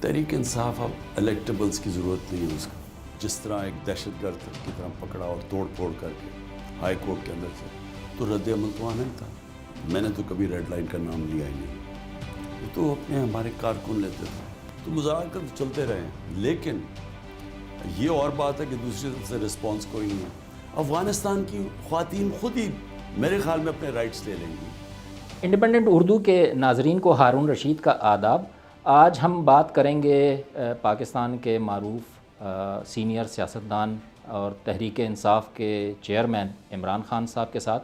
تحریک انصاف اب الیکٹیبلز کی ضرورت نہیں ہے اس کا. جس طرح ایک دہشت گرد کی طرح پکڑا اور توڑ پھوڑ کر کے ہائی کورٹ کے اندر سے, تو رد عمل تو آنا ہی تھا. میں نے تو کبھی ریڈ لائن کا نام لیا ہی نہیں. وہ تو اپنے ہمارے کارکن لیتے تھے, تو مذاکرات تو چلتے رہے ہیں. لیکن یہ اور بات ہے کہ دوسری طرف سے رسپانس کوئی نہیں ہے. افغانستان کی خواتین خود ہی میرے خیال میں اپنے رائٹس لے لیں گی. انڈیپینڈنٹ اردو کے ناظرین کو ہارون رشید کا آداب. آج ہم بات کریں گے پاکستان کے معروف سینئر سیاستدان اور تحریک انصاف کے چیئرمین عمران خان صاحب کے ساتھ,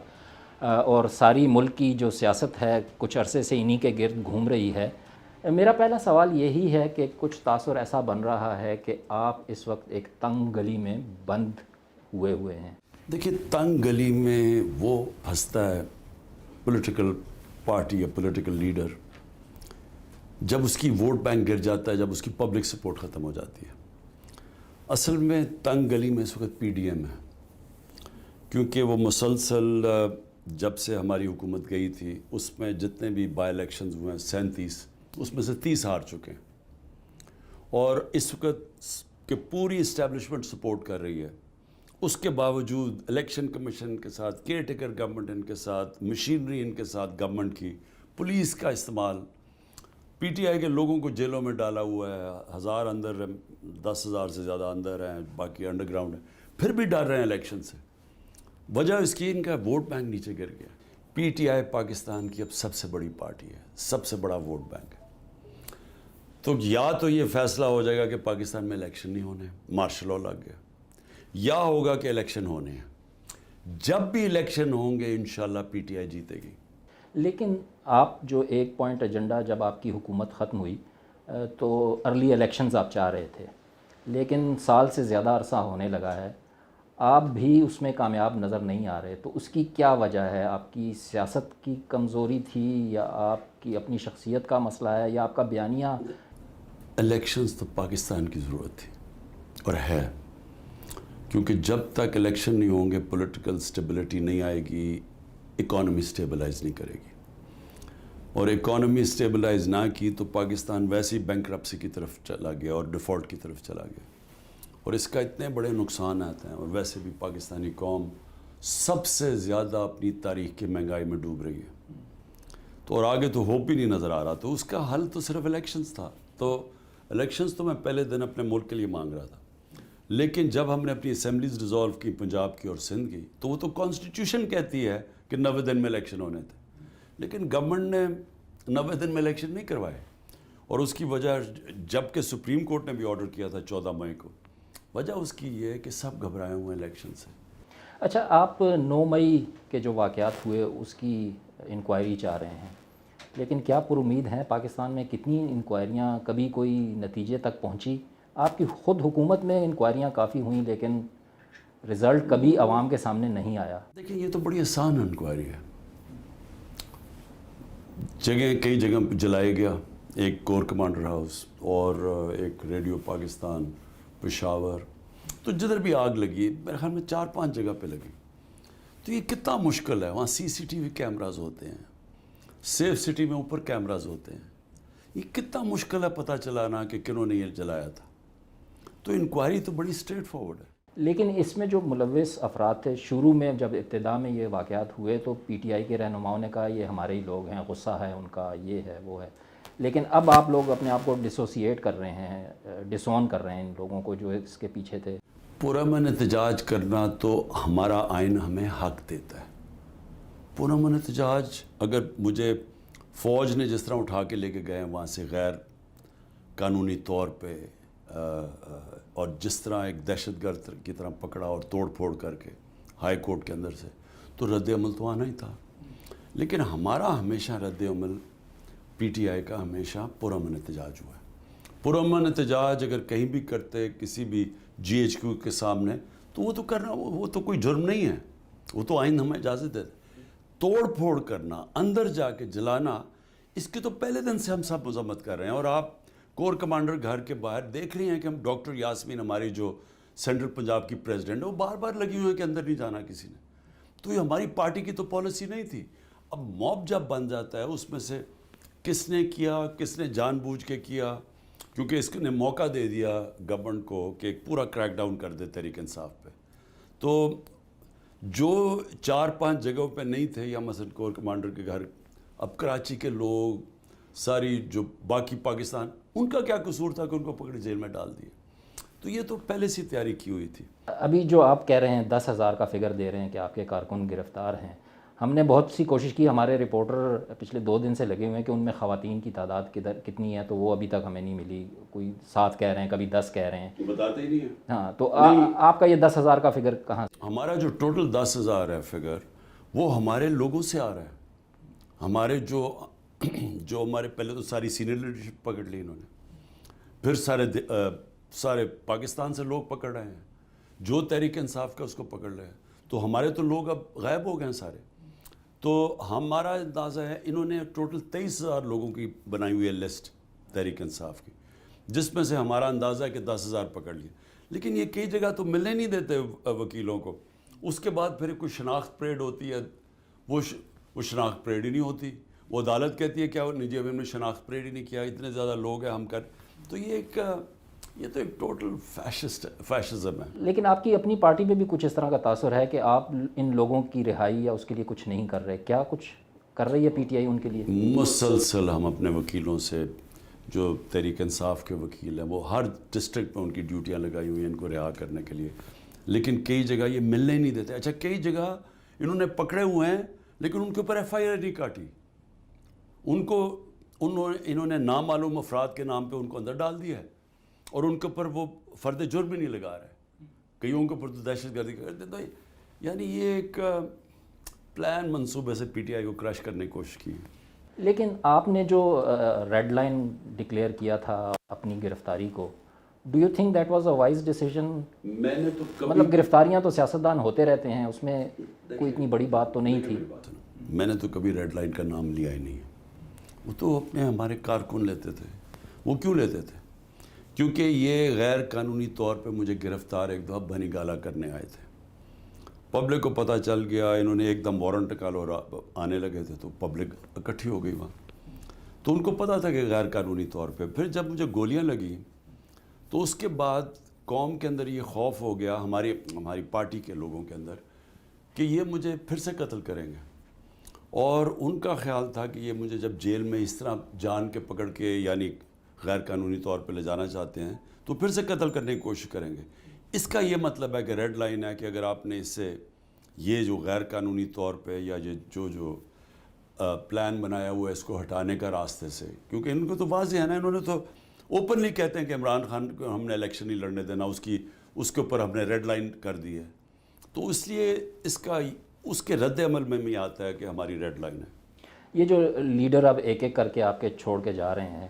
اور ساری ملک کی جو سیاست ہے کچھ عرصے سے انہی کے گرد گھوم رہی ہے. میرا پہلا سوال یہی ہے کہ کچھ تاثر ایسا بن رہا ہے کہ آپ اس وقت ایک تنگ گلی میں بند ہوئے ہیں. دیکھیے, تنگ گلی میں وہ پھنستا ہے پولیٹیکل پارٹی یا پولیٹیکل لیڈر جب اس کی ووٹ بینک گر جاتا ہے, جب اس کی پبلک سپورٹ ختم ہو جاتی ہے. اصل میں تنگ گلی میں اس وقت پی ڈی ایم ہے, کیونکہ وہ مسلسل جب سے ہماری حکومت گئی تھی اس میں جتنے بھی بائی الیکشنز ہوئے ہیں 37, اس میں سے 30 ہار چکے ہیں. اور اس وقت کہ پوری اسٹیبلشمنٹ سپورٹ کر رہی ہے, اس کے باوجود الیکشن کمیشن کے ساتھ, کیئر ٹیکر گورنمنٹ ان کے ساتھ, مشینری ان کے ساتھ گورنمنٹ کی, پولیس کا استعمال, پی ٹی آئی کے لوگوں کو جیلوں میں ڈالا ہوا ہے. 1000 اندر, 10,000 سے زیادہ اندر ہیں, باقی انڈر گراؤنڈ ہیں, پھر بھی ڈر رہے ہیں الیکشن سے. وجہ اس کی ان کا ووٹ بینک نیچے گر گیا. پی ٹی آئی پاکستان کی اب سب سے بڑی پارٹی ہے, سب سے بڑا ووٹ بینک ہے. تو یا تو یہ فیصلہ ہو جائے گا کہ پاکستان میں الیکشن نہیں ہونے, مارشل لاء لگ گیا, یا ہوگا کہ الیکشن ہونے ہیں. جب بھی الیکشن ہوں گے انشاءاللہ پی ٹی آئی جیتے گی. لیکن آپ جو ایک پوائنٹ ایجنڈا, جب آپ کی حکومت ختم ہوئی تو ارلی الیکشنز آپ چاہ رہے تھے, لیکن سال سے زیادہ عرصہ ہونے لگا ہے, آپ بھی اس میں کامیاب نظر نہیں آ رہے. تو اس کی کیا وجہ ہے؟ آپ کی سیاست کی کمزوری تھی, یا آپ کی اپنی شخصیت کا مسئلہ ہے, یا آپ کا بیانیہ؟ الیکشنز تو پاکستان کی ضرورت تھی اور ہے, کیونکہ جب تک الیکشن نہیں ہوں گے پولیٹیکل سٹیبلٹی نہیں آئے گی, اکانومی سٹیبلائز نہیں کرے گی. اور اکانومی سٹیبلائز نہ کی تو پاکستان ویسے ہی بینکرپسی کی طرف چلا گیا اور ڈیفالٹ کی طرف چلا گیا. اور اس کا اتنے بڑے نقصانات ہیں, اور ویسے بھی پاکستانی قوم سب سے زیادہ اپنی تاریخ کی مہنگائی میں ڈوب رہی ہے. تو اور آگے تو ہوپ ہی نہیں نظر آ رہا. تو اس کا حل تو صرف الیکشنز تھا. تو الیکشنز تو میں پہلے دن اپنے ملک کے لیے مانگ رہا تھا, لیکن جب ہم نے اپنی اسمبلیز ڈیزالو کی, پنجاب کی اور سندھ کی, تو وہ تو کانسٹیٹیوشن کہتی ہے کہ 90 دن میں الیکشن ہونے تھے, لیکن گورنمنٹ نے 90 دن میں الیکشن نہیں کروائے. اور اس کی وجہ, جب کہ سپریم کورٹ نے بھی آرڈر کیا تھا 14 مئی کو, وجہ اس کی یہ ہے کہ سب گھبرائے ہوئے ہیں الیکشن سے. اچھا, آپ 9 مئی کے جو واقعات ہوئے اس کی انکوائری چاہ رہے ہیں, لیکن کیا پر امید ہیں پاکستان میں؟ کتنی انکوائریاں, کبھی کوئی نتیجے تک پہنچی؟ آپ کی خود حکومت میں انکوائریاں کافی ہوئیں, لیکن رزلٹ کبھی عوام کے سامنے نہیں آیا. دیکھیں, یہ تو بڑی آسان انکوائری ہے. کئی جگہ جلائے گیا, ایک کور کمانڈر ہاؤس اور ایک ریڈیو پاکستان پشاور, تو جدھر بھی آگ لگی میرے خیال میں 4-5 جگہ پہ لگی. تو یہ کتنا مشکل ہے, وہاں سی سی ٹی وی کیمراز ہوتے ہیں, سیف سٹی میں اوپر کیمراز ہوتے ہیں, یہ کتنا مشکل ہے پتہ چلانا کہ کنہوں نے یہ جلایا تھا. تو انکوائری تو بڑی اسٹریٹ فارورڈ ہے. لیکن اس میں جو ملوث افراد تھے, شروع میں جب ابتدا میں یہ واقعات ہوئے تو پی ٹی آئی کے رہنماؤں نے کہا یہ ہمارے ہی لوگ ہیں, غصہ ہے ان کا, یہ ہے وہ ہے. لیکن اب آپ لوگ اپنے آپ کو ڈسوسیٹ کر رہے ہیں, ڈسون کر رہے ہیں ان لوگوں کو جو اس کے پیچھے تھے. پرامن احتجاج کرنا تو ہمارا آئین ہمیں حق دیتا ہے. پرامن احتجاج, اگر مجھے فوج نے جس طرح اٹھا کے لے کے گئے وہاں سے غیر قانونی طور پہ, اور جس طرح ایک دہشت گرد کی طرح پکڑا اور توڑ پھوڑ کر کے ہائی کورٹ کے اندر سے, تو رد عمل تو آنا ہی تھا. لیکن ہمارا ہمیشہ رد عمل, پی ٹی آئی کا ہمیشہ پرامن احتجاج ہوا ہے. پرامن احتجاج اگر کہیں بھی کرتے کسی بھی جی ایچ کیو کے سامنے, تو وہ تو کرنا, وہ تو کوئی جرم نہیں ہے, وہ تو آئین ہمیں اجازت دیتا. توڑ پھوڑ کرنا, اندر جا کے جلانا, اس کی تو پہلے دن سے ہم سب مذمت کر رہے ہیں. اور آپ کور کمانڈر گھر کے باہر دیکھ رہی ہیں کہ ہم ڈاکٹر یاسمین, ہماری جو سینٹرل پنجاب کی پریزیڈنٹ ہے, وہ بار بار لگی ہوئی ہیں کہ اندر نہیں جانا کسی نے. تو یہ ہماری پارٹی کی تو پالیسی نہیں تھی. اب موب جب بن جاتا ہے, اس میں سے کس نے کیا, کس نے جان بوجھ کے کیا, کیونکہ اس نے موقع دے دیا گورنمنٹ کو کہ ایک پورا کریک ڈاؤن کر دے تحریک انصاف پہ. تو جو 4-5 جگہوں پہ نہیں تھے یا مثلا کور کمانڈر کے گھر، اب کراچی کے لوگ ساری جو باقی پاکستان، ان کا کیا قصور تھا کہ ان کو پکڑ جیل میں ڈال دیا؟ تو یہ تو پہلے سے تیاری کی ہوئی تھی. ابھی جو آپ کہہ رہے ہیں 10,000 کا فگر دے رہے ہیں کہ آپ کے کارکن گرفتار ہیں، ہم نے بہت سی کوشش کی، ہمارے رپورٹر پچھلے 2 دن سے لگے ہوئے ہیں کہ ان میں خواتین کی تعداد کتنی ہے، تو وہ ابھی تک ہمیں نہیں ملی. کوئی 7 کہہ رہے ہیں، کبھی 10 کہہ رہے ہیں، بتاتے ہی نہیں ہیں. ہاں. تو آپ کا یہ 10,000 کا فگر کہاں سے؟ ہمارا جو ٹوٹل 10,000 ہے فگر، وہ ہمارے لوگوں سے آ رہا ہے. ہمارے جو ہمارے پہلے تو ساری سینئر لیڈرشپ پکڑ لی انہوں نے، پھر سارے پاکستان سے لوگ پکڑ رہے ہیں، جو تحریک انصاف کا اس کو پکڑ رہے ہیں. تو ہمارے تو لوگ اب غائب ہو گئے ہیں سارے. تو ہمارا اندازہ ہے انہوں نے ٹوٹل 23,000 لوگوں کی بنائی ہوئی ہے لسٹ تحریک انصاف کی، جس میں سے ہمارا اندازہ ہے کہ 10,000 پکڑ لیے. لیکن یہ کئی جگہ تو ملنے نہیں دیتے وکیلوں کو. اس کے بعد پھر کوئی شناخت پریڈ ہوتی ہے، وہ شناخت پریڈ ہی نہیں ہوتی. وہ عدالت کہتی ہے کیا نجی ابھی ہم نے شناخت پریڈ ہی نہیں کیا، اتنے زیادہ لوگ ہیں ہم کر. تو یہ تو ایک ٹوٹل فیشزم ہے. لیکن آپ کی اپنی پارٹی پہ بھی کچھ اس طرح کا تاثر ہے کہ آپ ان لوگوں کی رہائی یا اس کے لیے کچھ نہیں کر رہے. کیا کچھ کر رہی ہے پی ٹی آئی ان کے لیے؟ مسلسل ہم اپنے وکیلوں سے، جو تحریک انصاف کے وکیل ہیں، وہ ہر ڈسٹرکٹ میں ان کی ڈیوٹیاں لگائی ہوئی ہیں ان کو رہا کرنے کے لیے. لیکن کئی جگہ یہ ملنے ہی نہیں دیتے. اچھا، کئی جگہ انہوں نے پکڑے ہوئے ہیں لیکن ان کے اوپر FIR نہیں کاٹی. انہوں نے نامعلوم افراد کے نام پہ ان کو اندر ڈال دیا ہے اور ان کے اوپر وہ فرد جرم ہی نہیں لگا رہے. کئیوں کے اوپر تو دہشت گردی کرتے. تو یعنی یہ ایک پلان منصوبے سے PTI کو کریش کرنے کی کوشش کی ہے. لیکن آپ نے جو ریڈ لائن ڈکلیئر کیا تھا اپنی گرفتاری کو، do you think that was a wise decision? میں نے تو مطلب گرفتاریاں تو سیاستدان ہوتے رہتے ہیں، اس میں کوئی اتنی بڑی بات تو نہیں تھی. میں نے تو کبھی ریڈ لائن کا نام لیا ہی نہیں. وہ تو اپنے ہمارے کارکن لیتے تھے. وہ کیوں لیتے تھے؟ کیونکہ یہ غیر قانونی طور پہ مجھے گرفتار ایک دفعہ بنی گالا کرنے آئے تھے. پبلک کو پتہ چل گیا، انہوں نے ایک دم وارنٹ نکالو اور آنے لگے تھے، تو پبلک اکٹھی ہو گئی وہاں. تو ان کو پتہ تھا کہ غیر قانونی طور پہ. پھر جب مجھے گولیاں لگیں تو اس کے بعد قوم کے اندر یہ خوف ہو گیا، ہماری پارٹی کے لوگوں کے اندر، کہ یہ مجھے پھر سے قتل کریں گے. اور ان کا خیال تھا کہ یہ مجھے جب جیل میں اس طرح جان کے پکڑ کے یعنی غیر قانونی طور پہ لے جانا چاہتے ہیں تو پھر سے قتل کرنے کی کوشش کریں گے. اس کا یہ مطلب ہے کہ ریڈ لائن ہے کہ اگر آپ نے اس سے یہ جو غیر قانونی طور پہ یا جو پلان بنایا ہوا ہے اس کو ہٹانے کا راستے سے، کیونکہ ان کو تو واضح ہے نا، انہوں نے تو اوپنلی کہتے ہیں کہ عمران خان کو ہم نے الیکشن نہیں لڑنے دینا، اس کے اوپر ہم نے ریڈ لائن کر دی ہے. تو اس لیے اس کے رد عمل میں بھی آتا ہے کہ ہماری ریڈ لائن ہے. یہ جو لیڈر اب ایک ایک کر کے آپ کے چھوڑ کے جا رہے ہیں،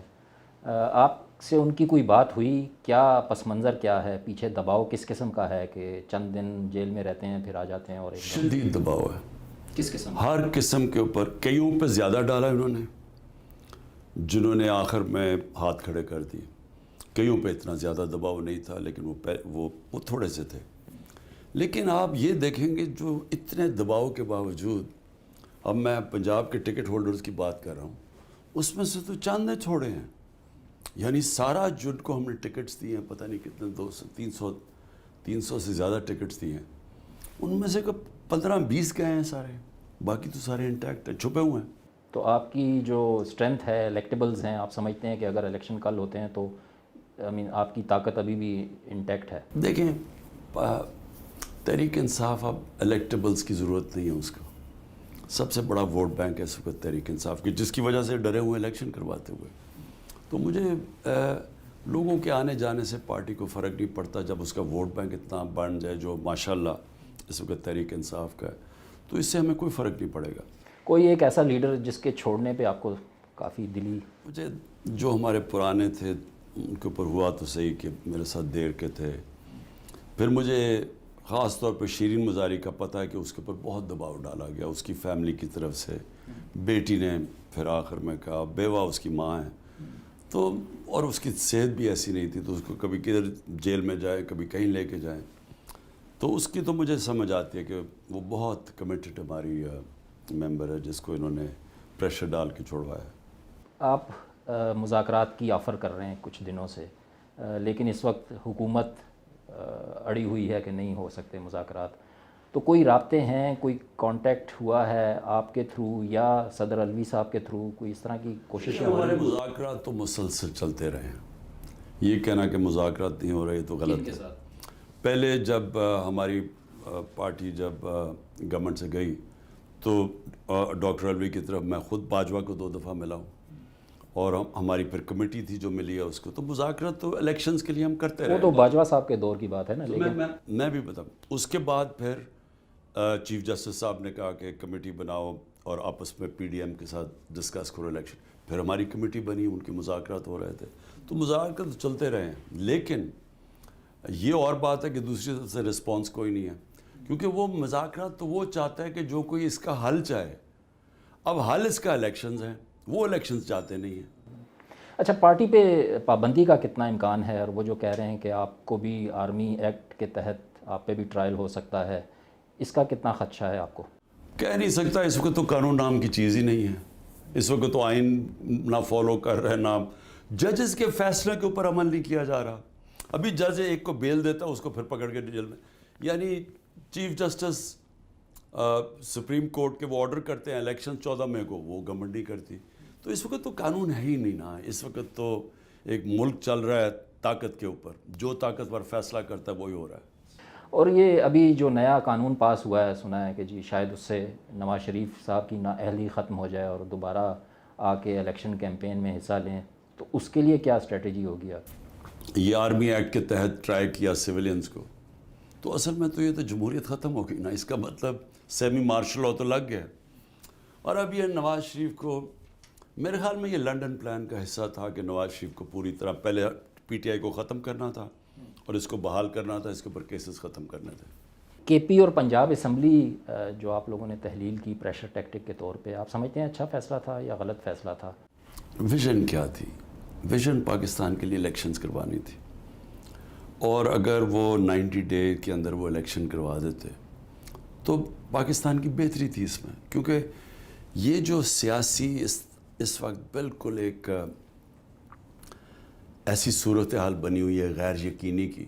آپ سے ان کی کوئی بات ہوئی؟ کیا پس منظر کیا ہے؟ پیچھے دباؤ کس قسم کا ہے کہ چند دن جیل میں رہتے ہیں پھر آ جاتے ہیں؟ اور شدید دباؤ ہے. کس قسم؟ ہر قسم کے اوپر. کئیوں پہ زیادہ ڈالا انہوں نے، جنہوں نے آخر میں ہاتھ کھڑے کر دیے. کئیوں پہ اتنا زیادہ دباؤ نہیں تھا، لیکن وہ تھوڑے سے تھے. لیکن آپ یہ دیکھیں گے جو اتنے دباؤ کے باوجود، اب میں پنجاب کے ٹکٹ ہولڈرز کی بات کر رہا ہوں، اس میں سے تو چند نے چھوڑے ہیں. یعنی سارا جن کو ہم نے ٹکٹس دیے ہیں، پتہ نہیں کتنے 300 سے زیادہ ٹکٹس دیے ہیں، ان میں سے 15-20 گئے ہیں سارے، باقی تو سارے انٹیکٹ ہیں، چھپے ہوئے ہیں. تو آپ کی جو اسٹرینتھ ہے، الیکٹیبلز ہیں، آپ سمجھتے ہیں کہ اگر الیکشن کل ہوتے ہیں تو آپ کی طاقت ابھی بھی انٹیکٹ ہے؟ دیکھیں، تحریک انصاف اب الیکٹیبلز کی ضرورت نہیں ہے. اس کا سب سے بڑا ووٹ بینک ہے اس وقت تحریک انصاف کی، جس کی وجہ سے ڈرے ہوئے الیکشن کرواتے ہوئے. تو مجھے لوگوں کے آنے جانے سے پارٹی کو فرق نہیں پڑتا جب اس کا ووٹ بینک اتنا بڑھ جائے جو ماشاءاللہ اس وقت تحریک انصاف کا ہے. تو اس سے ہمیں کوئی فرق نہیں پڑے گا. کوئی ایک ایسا لیڈر جس کے چھوڑنے پہ آپ کو کافی دلی؟ مجھے جو ہمارے پرانے تھے ان کے اوپر ہوا تو صحیح کہ میرے ساتھ دیر کے تھے. پھر مجھے خاص طور پہ شیرین مزاری کا پتہ ہے کہ اس کے اوپر بہت دباؤ ڈالا گیا اس کی فیملی کی طرف سے. بیٹی نے پھر آخر میں کہا، بیوہ اس کی ماں ہے، تو اور اس کی صحت بھی ایسی نہیں تھی، تو اس کو کبھی کدھر جیل میں جائے، کبھی کہیں لے کے جائیں. تو اس کی تو مجھے سمجھ آتی ہے کہ وہ بہت کمیٹڈ ہماری ممبر ہے جس کو انہوں نے پریشر ڈال کے چھوڑوایا. آپ مذاکرات کی آفر کر رہے ہیں کچھ دنوں سے، لیکن اس وقت حکومت اڑی ہوئی ہے کہ نہیں ہو سکتے مذاکرات. تو کوئی رابطے ہیں، کوئی کانٹیکٹ ہوا ہے آپ کے تھرو یا صدر علوی صاحب کے تھرو، کوئی اس طرح کی کوششیں ہو رہی ہمارے مذاکرات تو مسلسل چلتے رہے ہیں. یہ کہنا کہ مذاکرات نہیں ہو رہے تو غلط ہے. پہلے جب ہماری پارٹی جب گورنمنٹ سے گئی تو ڈاکٹر علوی کی طرف میں خود باجوہ کو 2 دفعہ ملا ہوں، اور ہماری پھر کمیٹی تھی جو ملی ہے اس کو. تو مذاکرات تو الیکشنز کے لیے ہم کرتے رہے. وہ تو باجوہ صاحب کے دور کی بات ہے نا. لیکن میں بھی بتاؤں، اس کے بعد پھر چیف جسٹس صاحب نے کہا کہ کمیٹی بناؤ اور آپس میں پی ڈی ایم کے ساتھ ڈسکس کرو الیکشن. پھر ہماری کمیٹی بنی، ان کے مذاکرات ہو رہے تھے. تو مذاکرات تو چلتے رہے ہیں، لیکن یہ اور بات ہے کہ دوسری طرف سے رسپانس کوئی نہیں ہے، کیونکہ وہ مذاکرات تو وہ چاہتا ہے کہ جو کوئی اس کا حل چاہے. اب حل اس کا الیکشنز ہیں، وہ الیکشنز چاہتے نہیں ہیں. اچھا، پارٹی پہ پابندی کا کتنا امکان ہے؟ اور وہ جو کہہ رہے ہیں کہ آپ کو بھی آرمی ایکٹ کے تحت آپ پہ بھی ٹرائل ہو سکتا ہے، اس کا کتنا خدشہ ہے آپ کو؟ کہہ نہیں سکتا. اس وقت تو قانون نام کی چیز ہی نہیں ہے. اس وقت تو آئین نہ فالو کر رہے، نہ ججز کے فیصلے کے اوپر عمل نہیں کیا جا رہا. ابھی جج ایک کو بیل دیتا اس کو پھر پکڑ کے جیل میں. یعنی چیف جسٹس سپریم کورٹ کے وہ آرڈر کرتے ہیں الیکشن 14 مئی کو، وہ گورنمنٹ نہیں کرتی. تو اس وقت تو قانون ہے ہی نہیں نا. اس وقت تو ایک ملک چل رہا ہے طاقت کے اوپر، جو طاقتور فیصلہ کرتا ہے وہی ہو رہا ہے. اور یہ ابھی جو نیا قانون پاس ہوا ہے، سنا ہے کہ جی شاید اس سے نواز شریف صاحب کی نااہلی ختم ہو جائے اور دوبارہ آ کے الیکشن کیمپین میں حصہ لیں، تو اس کے لیے کیا اسٹریٹجی ہوگی آپ؟ یہ آرمی ایکٹ کے تحت ٹرائی کیا سویلینز کو، تو اصل میں تو یہ تو جمہوریت ختم ہو گئی نا. اس کا مطلب سیمی مارشل لا تو لگ گیا. اور اب یہ نواز شریف کو، میرے خیال میں یہ لنڈن پلان کا حصہ تھا کہ نواز شریف کو پوری طرح پہلے پی ٹی آئی کو ختم کرنا تھا اور اس کو بحال کرنا تھا، اس کے اوپر کیسز ختم کرنے تھے. کے پی اور پنجاب اسمبلی جو آپ لوگوں نے تحلیل کی پریشر ٹیکٹک کے طور پہ، آپ سمجھتے ہیں اچھا فیصلہ تھا یا غلط فیصلہ تھا؟ ویژن کیا تھی؟ ویژن پاکستان کے لیے الیکشنز کروانی تھی، اور اگر وہ 90 ڈے کے اندر وہ الیکشن کروا دیتے تو پاکستان کی بہتری تھی اس میں. کیونکہ یہ جو سیاسی اس وقت بالکل ایک ایسی صورتحال بنی ہوئی ہے غیر یقینی کی،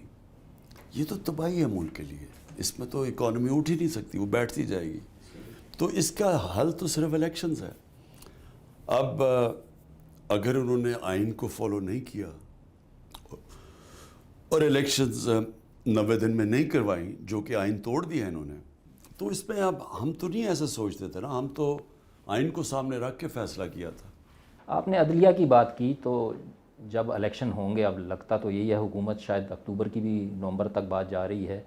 یہ تو تباہی ہے ملک کے لیے. اس میں تو اکانومی اٹھ ہی نہیں سکتی، وہ بیٹھتی جائے گی. تو اس کا حل تو صرف الیکشنز ہے. اب اگر انہوں نے آئین کو فالو نہیں کیا اور الیکشنز 90 دن میں نہیں کروائیں، جو کہ آئین توڑ دیا انہوں نے، تو اس میں اب ہم تو نہیں ایسا سوچتے تھے نا. ہم تو آئین کو سامنے رکھ کے فیصلہ کیا تھا. آپ نے عدلیہ کی بات کی، تو جب الیکشن ہوں گے، اب لگتا تو یہی ہے حکومت شاید اکتوبر کی بھی نومبر تک بات جا رہی ہے،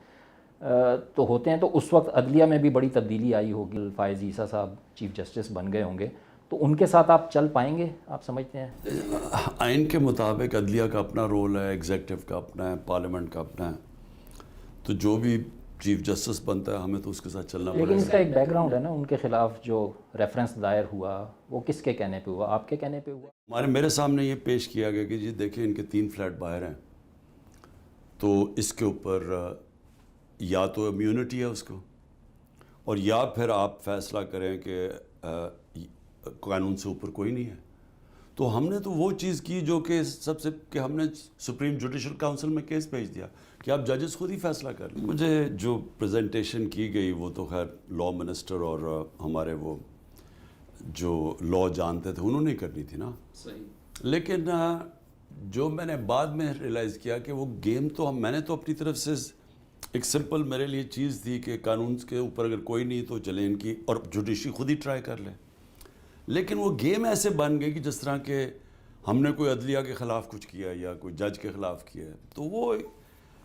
تو ہوتے ہیں، تو اس وقت عدلیہ میں بھی بڑی تبدیلی آئی ہوگی. فائز عیسیٰ صاحب چیف جسٹس بن گئے ہوں گے، تو ان کے ساتھ آپ چل پائیں گے، آپ سمجھتے ہیں؟ آئین کے مطابق عدلیہ کا اپنا رول ہے، ایگزیکٹو کا اپنا ہے، پارلیمنٹ کا اپنا ہے. تو جو بھی چیف جسٹس بنتا ہے ہمیں تو اس کے ساتھ چلنا پڑے گا. لیکن اس کا ایک بیک گراؤنڈ ہے نا، ان کے خلاف جو ریفرنس دائر ہوا وہ کس کے کہنے پہ ہوا؟ آپ کے کہنے پہ ہوا؟ میرے سامنے یہ پیش کیا گیا کہ جی دیکھیں ان کے 3 فلیٹ باہر ہیں، تو اس کے اوپر یا تو امیونٹی ہے اس کو، اور یا پھر آپ فیصلہ کریں کہ قانون سے اوپر کوئی نہیں ہے. تو ہم نے تو وہ چیز کی جو کہ سب سے، کہ ہم نے سپریم جوڈیشل کاؤنسل میں کیس بھیج دیا کہ آپ ججز خود ہی فیصلہ کر لیں. مجھے جو پریزنٹیشن کی گئی وہ تو خیر لا منسٹر اور ہمارے وہ جو لا جانتے تھے انہوں نے کرنی تھی نا. صحیح. لیکن جو میں نے بعد میں ریئلائز کیا کہ وہ گیم تو میں نے تو اپنی طرف سے ایک سمپل میرے لیے چیز تھی کہ قانون کے اوپر اگر کوئی نہیں تو چلیں ان کی، اور جوڈیشری خود ہی ٹرائی کر لیں. لیکن وہ گیم ایسے بن گئی کہ جس طرح کہ ہم نے کوئی عدلیہ کے خلاف کچھ کیا یا کوئی جج کے خلاف کیا ہے. تو وہ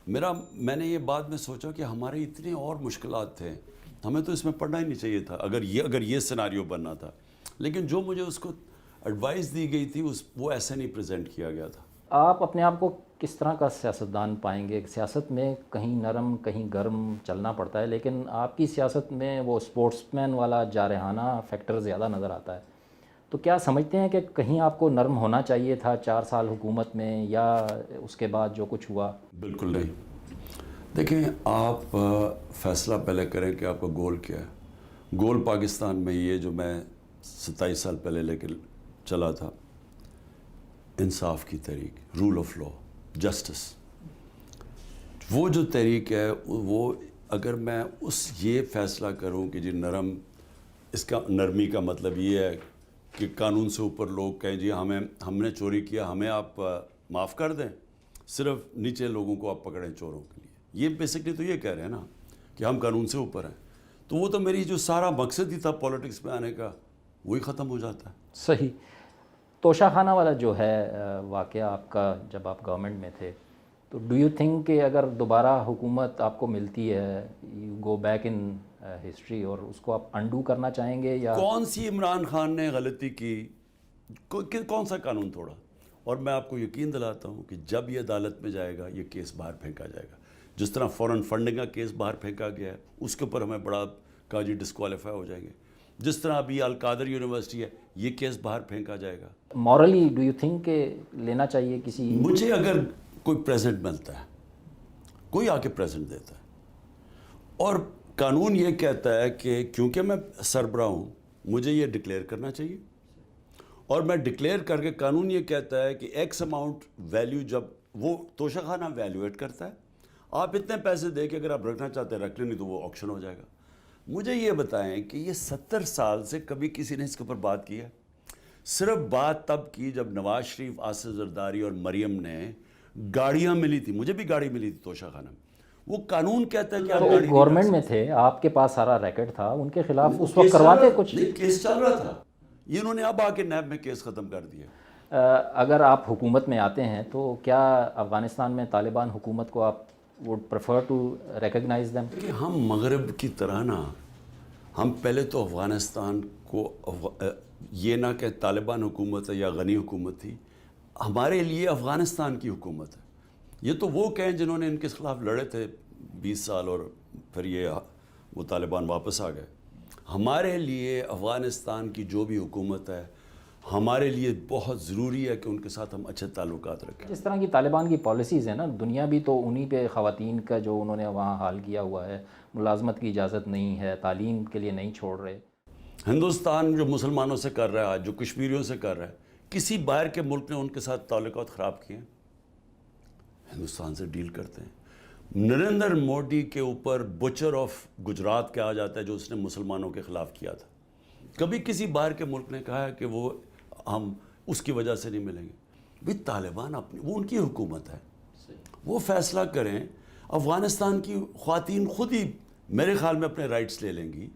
میں نے یہ بعد میں سوچا کہ ہمارے اتنے اور مشکلات تھے، ہمیں تو اس میں پڑھنا ہی نہیں چاہیے تھا اگر یہ سیناریو بننا تھا. لیکن جو مجھے اس کو ایڈوائس دی گئی تھی وہ ایسے نہیں پریزنٹ کیا گیا تھا. آپ اپنے آپ کو کس طرح کا سیاستدان پائیں گے؟ سیاست میں کہیں نرم کہیں گرم چلنا پڑتا ہے، لیکن آپ کی سیاست میں وہ اسپورٹس مین والا جارحانہ فیکٹر زیادہ نظر آتا ہے. تو کیا سمجھتے ہیں کہ کہیں آپ کو نرم ہونا چاہیے تھا 4 سال حکومت میں، یا اس کے بعد جو کچھ ہوا؟ بالکل نہیں. دیکھیں، آپ فیصلہ پہلے کریں کہ آپ کا گول کیا ہے. گول پاکستان میں یہ جو میں 27 سال پہلے لے کے چلا تھا انصاف کی تحریک, رول آف لا, جسٹس, وہ جو تحریک ہے وہ اگر میں یہ فیصلہ کروں کہ جی اس کا نرمی کا مطلب یہ ہے کہ قانون سے اوپر لوگ کہیں جی ہم نے چوری کیا, ہمیں آپ معاف کر دیں, صرف نیچے لوگوں کو آپ پکڑیں چوروں کے لیے, یہ بیسکلی تو یہ کہہ رہے ہیں نا کہ ہم قانون سے اوپر ہیں, تو وہ تو میری جو سارا مقصد ہی تھا پولیٹکس میں آنے کا وہی ختم ہو جاتا ہے. صحیح. توشہ خانہ والا جو ہے واقعہ آپ کا جب آپ گورنمنٹ میں تھے, تو ڈو یو تھنک کہ اگر دوبارہ حکومت آپ کو ملتی ہے, you go back in history اور اس کو آپ انڈو کرنا چاہیں گے, یا کون سی عمران خان نے غلطی کی, کون سا قانون توڑا؟ اور میں آپ کو یقین دلاتا ہوں کہ جب یہ عدالت میں جائے گا یہ کیس باہر پھینکا جائے گا. جس طرح فورن فنڈنگ کا کیس باہر پھینکا گیا ہے اس کے اوپر ہمیں بڑا کہا جی ڈسکوالیفائی ہو جائیں گے. جس طرح ابھی القادر یونیورسٹی ہے یہ کیس باہر پھینکا جائے گا. مورلی ڈو یو تھنک کہ لینا چاہیے کسی؟ مجھے اگر کوئی پریزنٹ ملتا ہے, کوئی آ کے پریزنٹ دیتا ہے, اور قانون یہ کہتا ہے کہ کیونکہ میں سربراہ ہوں مجھے یہ ڈکلیئر کرنا چاہیے, اور میں ڈکلیئر کر کے قانون یہ کہتا ہے کہ ایکس اماؤنٹ ویلیو, جب وہ توشہ خانہ ویلیویٹ کرتا ہے, آپ اتنے پیسے دے کے اگر آپ رکھنا چاہتے ہیں رکھ لیں, نہیں تو وہ آکشن ہو جائے گا. مجھے یہ بتائیں کہ یہ 70 سال سے کبھی کسی نے اس کے اوپر بات کی ہے؟ صرف بات تب کی جب نواز شریف, آصف زرداری اور مریم نے گاڑیاں ملی تھی, مجھے بھی گاڑی ملی تھی توشہ خانہ میں. وہ قانون کہتا ہے کہ آپ گاڑی نہیں گورنمنٹ میں تھے, آپ کے پاس سارا ریکٹ تھا, ان کے خلاف اس وقت کرواتے کچھ؟ نہیں, کیس چل رہا تھا, یہ انہوں نے اب آ کے نیب میں کیس ختم کر دیا. اگر آپ حکومت میں آتے ہیں تو کیا افغانستان میں طالبان حکومت کو آپ would prefer to recognize them؟ کہ ہم مغرب کی طرح نا, ہم پہلے تو افغانستان کو یہ نہ کہ طالبان حکومت ہے یا غنی حکومت تھی, ہمارے لیے افغانستان کی حکومت ہے. یہ تو وہ کہیں جنہوں نے ان کے خلاف لڑے تھے 20 سال اور پھر وہ طالبان واپس آ گئے. ہمارے لیے افغانستان کی جو بھی حکومت ہے ہمارے لیے بہت ضروری ہے کہ ان کے ساتھ ہم اچھے تعلقات رکھیں. جس طرح کی طالبان کی پالیسیز ہیں نا, دنیا بھی تو انہی پہ خواتین کا جو انہوں نے وہاں حال کیا ہوا ہے, ملازمت کی اجازت نہیں ہے, تعلیم کے لیے نہیں چھوڑ رہے. ہندوستان جو مسلمانوں سے کر رہا ہے, جو کشمیریوں سے کر رہا ہے, کسی باہر کے ملک نے ان کے ساتھ تعلقات خراب کیے ہیں؟ ہندوستان سے ڈیل کرتے ہیں. نریندر مودی کے اوپر بچر آف گجرات کہا جاتا ہے جو اس نے مسلمانوں کے خلاف کیا تھا. کبھی کسی باہر کے ملک نے کہا ہے کہ وہ ہم اس کی وجہ سے نہیں ملیں گے؟ بھی طالبان وہ ان کی حکومت ہے, وہ فیصلہ کریں. افغانستان کی خواتین خود ہی میرے خیال میں اپنے رائٹس لے لیں گی,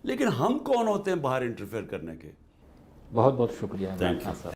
لیکن ہم کون ہوتے ہیں باہر انٹرفیئر کرنے کے؟ بہت بہت شکریہ. Thank you.